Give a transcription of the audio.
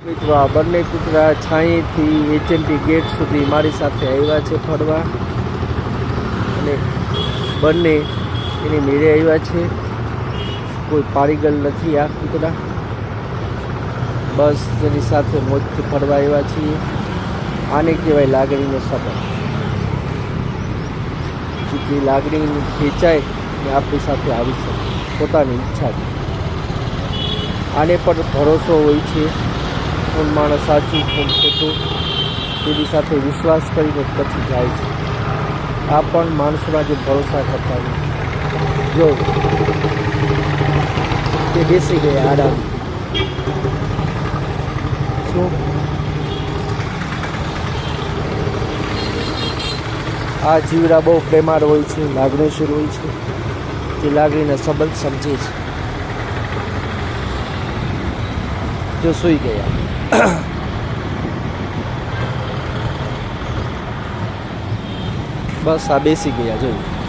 મિત્રો આ બંને કૂતરા છાંયથી એચએમટી ગેટ સુધી મારી સાથે આવ્યા છે ફરવા અને બંને એની મેળે આવ્યા છે. કોઈ પારીગલ નથી આ કૂતરા, બસ તેની સાથે મોજથી ફરવા આવ્યા છીએ. આને કહેવાય લાગણીનો સંબંધ. જેટલી લાગણી ખેંચાય ને આપણી સાથે આવી શકે પોતાની ઈચ્છાથી. આને પણ ભરોસો હોય છે કોણ માણસ સાચું કોણ ખોટું, તેની સાથે વિશ્વાસ કરીને પછી જાય છે. આ પણ માણસોના જે ભરોસા કરતા હોય. જો તે બેસી ગયા આરામ. શું આ જીવડા બહુ પ્રેમાળ હોય છે, લાગણીશીલ હોય છે. તે લાગણીના સંબંધ સમજે છે. જો સૂઈ ગયા. બસ આ બેસી ગયા જોયું.